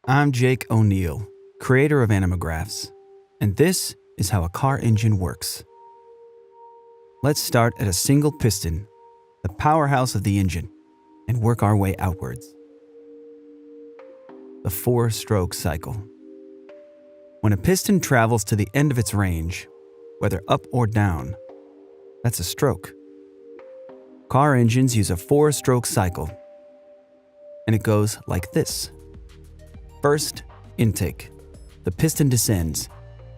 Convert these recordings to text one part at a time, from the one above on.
I'm Jake O'Neill, creator of Animagraphs, and this is how a car engine works. Let's start at a single piston, the powerhouse of the engine, and work our way outwards. The four-stroke cycle. When a piston travels to the end of its range, whether up or down, that's a stroke. Car engines use a four-stroke cycle, and it goes like this. First, intake. The piston descends,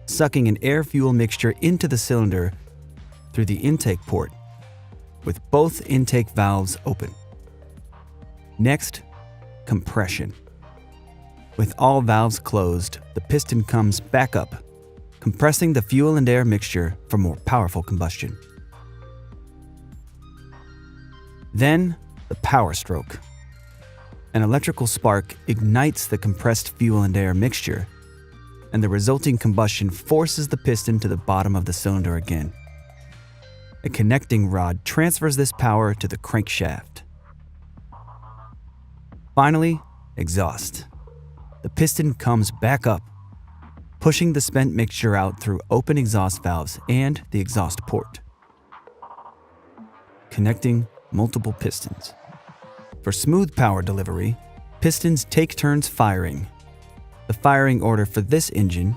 sucking an air-fuel mixture into the cylinder through the intake port, with both intake valves open. Next, compression. With all valves closed, the piston comes back up, compressing the fuel and air mixture for more powerful combustion. Then, the power stroke. An electrical spark ignites the compressed fuel and air mixture, and the resulting combustion forces the piston to the bottom of the cylinder again. A connecting rod transfers this power to the crankshaft. Finally, exhaust. The piston comes back up, pushing the spent mixture out through open exhaust valves and the exhaust port, connecting multiple pistons. For smooth power delivery, pistons take turns firing. The firing order for this engine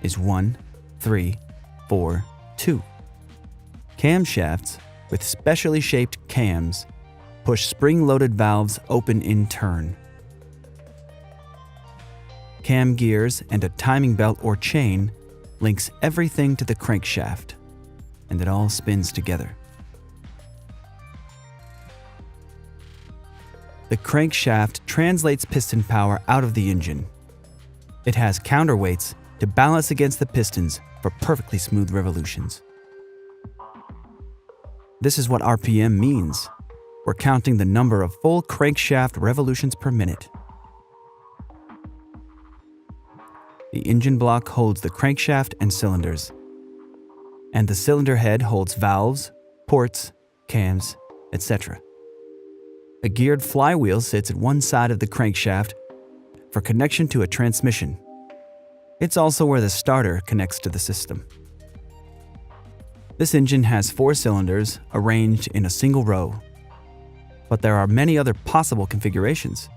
is 1, 3, 4, 2. Camshafts with specially shaped cams push spring-loaded valves open in turn. Cam gears and a timing belt or chain links everything to the crankshaft, and it all spins together. The crankshaft translates piston power out of the engine. It has counterweights to balance against the pistons for perfectly smooth revolutions. This is what RPM means. We're counting the number of full crankshaft revolutions per minute. The engine block holds the crankshaft and cylinders, and the cylinder head holds valves, ports, cams, etc. A geared flywheel sits at one side of the crankshaft for connection to a transmission. It's also where the starter connects to the system. This engine has 4 cylinders arranged in a single row, but there are many other possible configurations,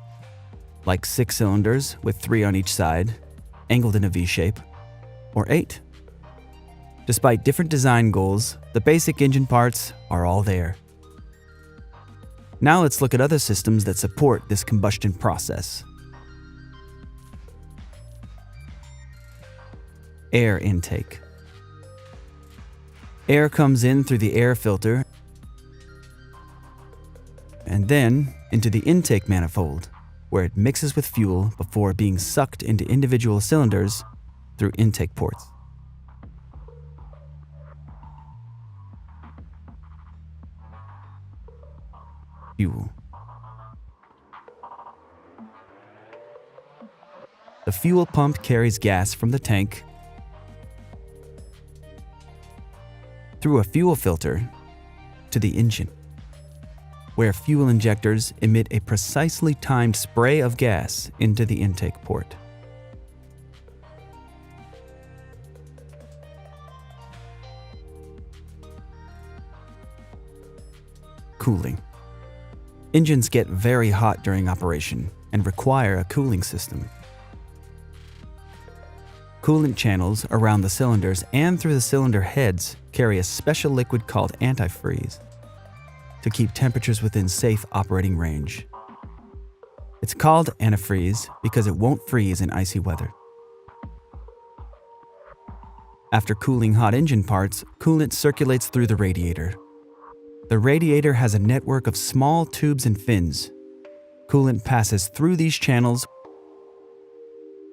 like 6 cylinders with 3 on each side, angled in a V-shape, or 8. Despite different design goals, the basic engine parts are all there. Now let's look at other systems that support this combustion process. Air intake. Air comes in through the air filter and then into the intake manifold, where it mixes with fuel before being sucked into individual cylinders through intake ports. Fuel. The fuel pump carries gas from the tank through a fuel filter to the engine, where fuel injectors emit a precisely timed spray of gas into the intake port. Cooling. Engines get very hot during operation and require a cooling system. Coolant channels around the cylinders and through the cylinder heads carry a special liquid called antifreeze to keep temperatures within safe operating range. It's called antifreeze because it won't freeze in icy weather. After cooling hot engine parts, coolant circulates through the radiator. The radiator has a network of small tubes and fins. Coolant passes through these channels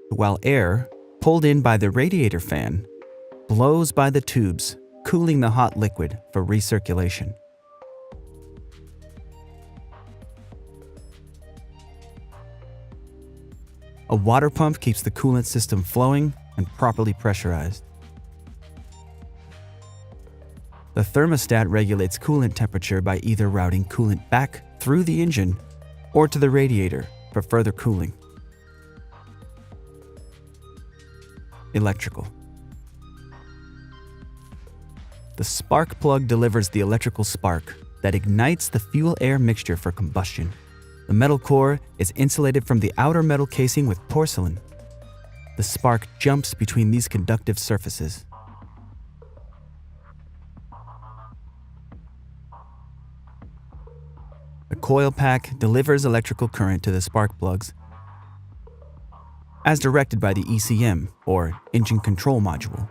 while air, pulled in by the radiator fan, blows by the tubes, cooling the hot liquid for recirculation. A water pump keeps the coolant system flowing and properly pressurized. The thermostat regulates coolant temperature by either routing coolant back through the engine or to the radiator for further cooling. electrical. The spark plug delivers the electrical spark that ignites the fuel-air mixture for combustion. The metal core is insulated from the outer metal casing with porcelain. The spark jumps between these conductive surfaces. The coil pack delivers electrical current to the spark plugs as directed by the ECM, or Engine Control Module.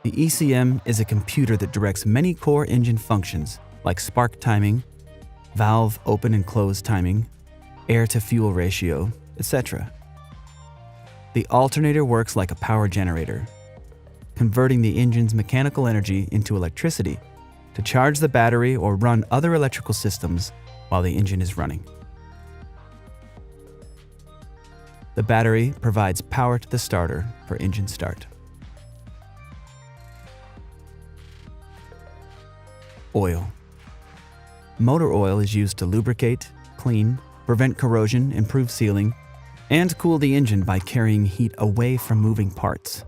The ECM is a computer that directs many core engine functions like spark timing, valve open and close timing, air-to-fuel ratio, etc. The alternator works like a power generator, converting the engine's mechanical energy into electricity to charge the battery or run other electrical systems while the engine is running. The battery provides power to the starter for engine start. Oil. Motor oil is used to lubricate, clean, prevent corrosion, improve sealing, and cool the engine by carrying heat away from moving parts.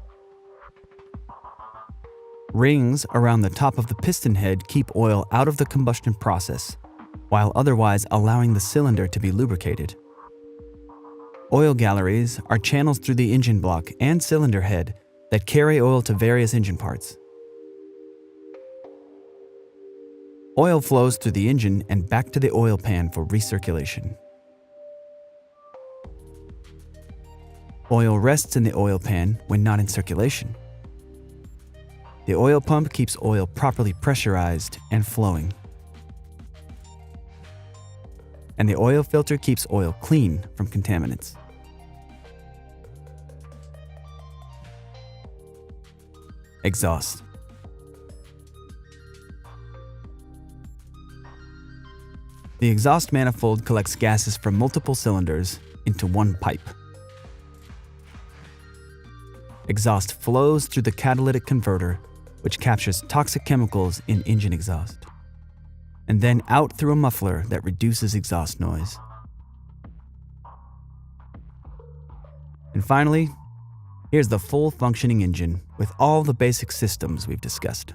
Rings around the top of the piston head keep oil out of the combustion process, while otherwise allowing the cylinder to be lubricated. Oil galleries are channels through the engine block and cylinder head that carry oil to various engine parts. Oil flows through the engine and back to the oil pan for recirculation. Oil rests in the oil pan when not in circulation. The oil pump keeps oil properly pressurized and flowing. And the oil filter keeps oil clean from contaminants. Exhaust. The exhaust manifold collects gases from multiple cylinders into one pipe. Exhaust flows through the catalytic converter, which captures toxic chemicals in engine exhaust, and then out through a muffler that reduces exhaust noise. And finally, here's the full functioning engine with all the basic systems we've discussed.